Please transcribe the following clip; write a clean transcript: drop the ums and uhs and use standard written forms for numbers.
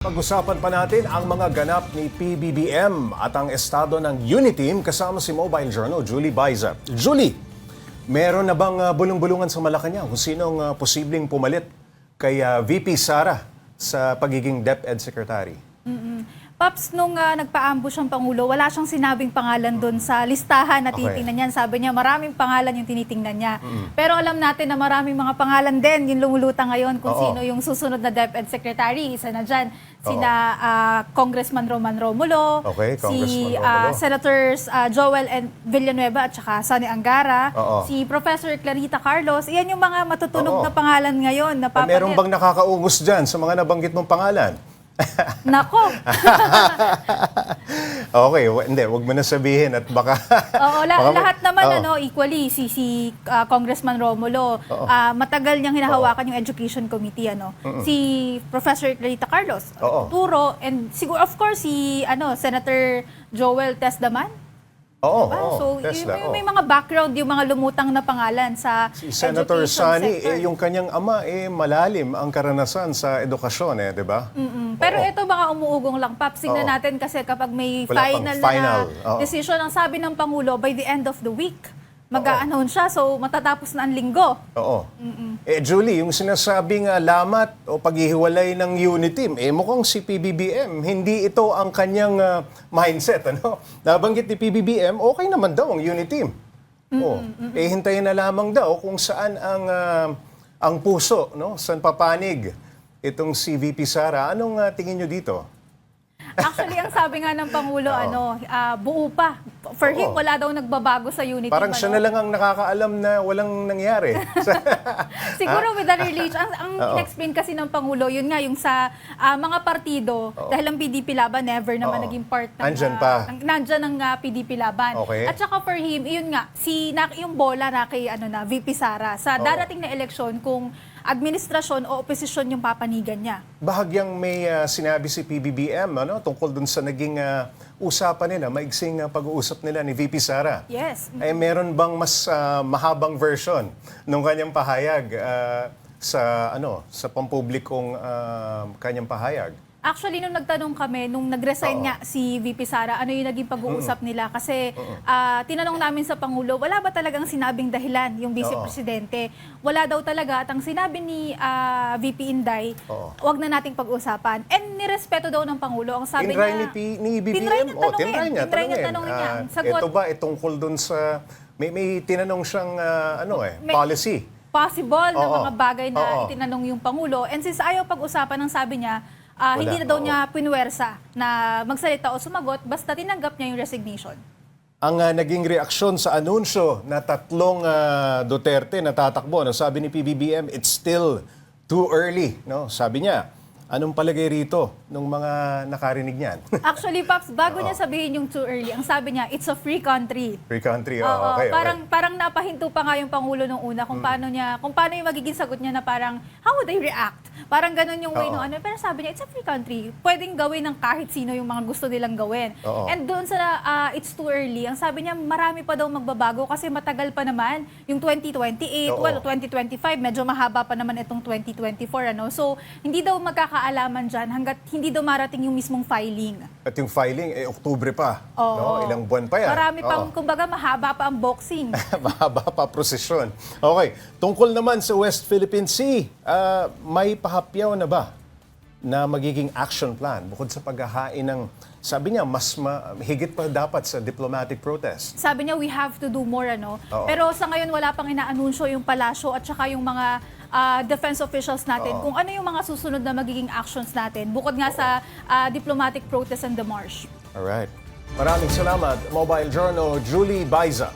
Pag-usapan pa natin ang mga ganap ni PBBM at ang estado ng Uniteam kasama si Mobile Journal, Julie Baiza. Julie, meron na bang bulong-bulungan sa Malacanang kung sinong posibleng pumalit kay VP Sara sa pagiging DepEd Secretary? Paps, nung nagpa-ambush ang Pangulo, wala siyang sinabing pangalan doon sa listahan na tinitingnan niya. Sabi niya, maraming pangalan yung tinitingnan niya. Pero alam natin na maraming mga pangalan din yung lumulutang ngayon kung sino yung susunod na DepEd Secretary. Isa na dyan, sina Congressman Roman Romulo, si Senators Joel and Villanueva at saka Sonny Angara, si Professor Clarita Carlos. Iyan yung mga matutunog na pangalan ngayon. Meron bang nakakaungos dyan sa mga nabanggit mong pangalan? Nako! Okay, hindi, wag mo na sabihin at baka... Oo, lahat naman equally, si Congressman Romulo, matagal niyang hinahawakan yung Education Committee, si Professor Clarita Carlos, Turo, and siguro, of course, si Senator Joel Tesdaman. So, may mga background, yung mga lumutang na pangalan sa si Senator Sonny, sector. yung kanyang ama, malalim ang karanasan sa edukasyon, di ba? Pero ito baka umuugong lang, Paps. Tingnan natin kasi kapag may final na decision, ang sabi ng Pangulo, by the end of the week, mag-a-announce siya, so matatapos na ang linggo. Julie, yung sinasabing lamat o paghihiwalay ng Uniteam, mukhang si PBBM, hindi ito ang kanyang mindset. Nabanggit ni PBBM, okay naman daw ang Uniteam. Hintayin na lamang daw kung saan ang puso, saan papanig itong si VP Sara. Anong tingin nyo dito? Actually, ang sabi nga ng Pangulo, buo pa. For him, wala daw nagbabago sa Unity. Parang siya na lang ang nakakaalam na walang nangyari. Siguro with the release, ang in-explain kasi ng Pangulo, yun nga, yung sa mga partido, dahil ang PDP Laban never naman naging part ng... Nandyan ang PDP Laban. At saka for him, yun nga, yung bola na kay VP Sara, sa darating na eleksyon, kung administrasyon o oposisyon yung papanigan niya. Bahagyang may sinabi si PBBM tungkol dun sa naging usapan nila, maigsing pag-uusap nila ni VP Sara. Yes. Meron bang mas mahabang version ng kanyang pahayag sa pampublikong kanyang pahayag? Actually, nung nagtanong kami, nung nag-resign nga si VP Sara, ano yung naging pag-uusap nila? Kasi tinanong namin sa Pangulo, wala ba talagang sinabing dahilan yung Vice Presidente? Wala daw talaga. At ang sinabi ni VP Inday, wag na nating pag-usapan. And nirespeto daw ng Pangulo. Ang sabi niya... ni BBM? Tinry niya tanongin. Ito ba tungkol dun sa... May tinanong siyang policy? Possible na mga bagay na itinanong yung Pangulo. And since ayaw pag-usapan, ang sabi niya, hindi na daw niya pinuwersa na magsalita o sumagot, basta tinanggap niya yung resignation. Ang naging reaksyon sa anunsyo na tatlong Duterte na tatakbo, sabi ni PBBM, it's still too early. Sabi niya, anong palagay rito ng mga nakarinig niyan? Actually, Paps, bago niya sabihin yung too early, ang sabi niya, it's a free country. Free country, Parang napahinto pa nga yung Pangulo nung una kung paano yung magiging sagot niya na parang, how would I react? Parang ganun yung way nung pero sabi niya, it's a free country. Pwedeng gawin ng kahit sino yung mga gusto nilang gawin. And doon sa it's too early, ang sabi niya, marami pa daw magbabago kasi matagal pa naman yung 2028, 2025, medyo mahaba pa naman itong 2024. So, hindi daw magkakaalaman dyan hanggat hindi daw marating yung mismong filing. At yung filing, Oktubre pa. Ilang buwan pa yan. Marami pang, kumbaga, mahaba pa ang boxing. Mahaba pa prosesyon. Okay, tungkol naman sa West Philippine Sea, may pahapyaw na ba na magiging action plan bukod sa paghahain ng, sabi niya, mas higit pa dapat sa diplomatic protest? Sabi niya, we have to do more, Pero sa ngayon, wala pang inaanunsyo yung palasyo at saka yung mga defense officials natin kung ano yung mga susunod na magiging actions natin bukod nga sa diplomatic protest and demarche. Alright. Maraming salamat, Mobile Journal, Julie Baiza.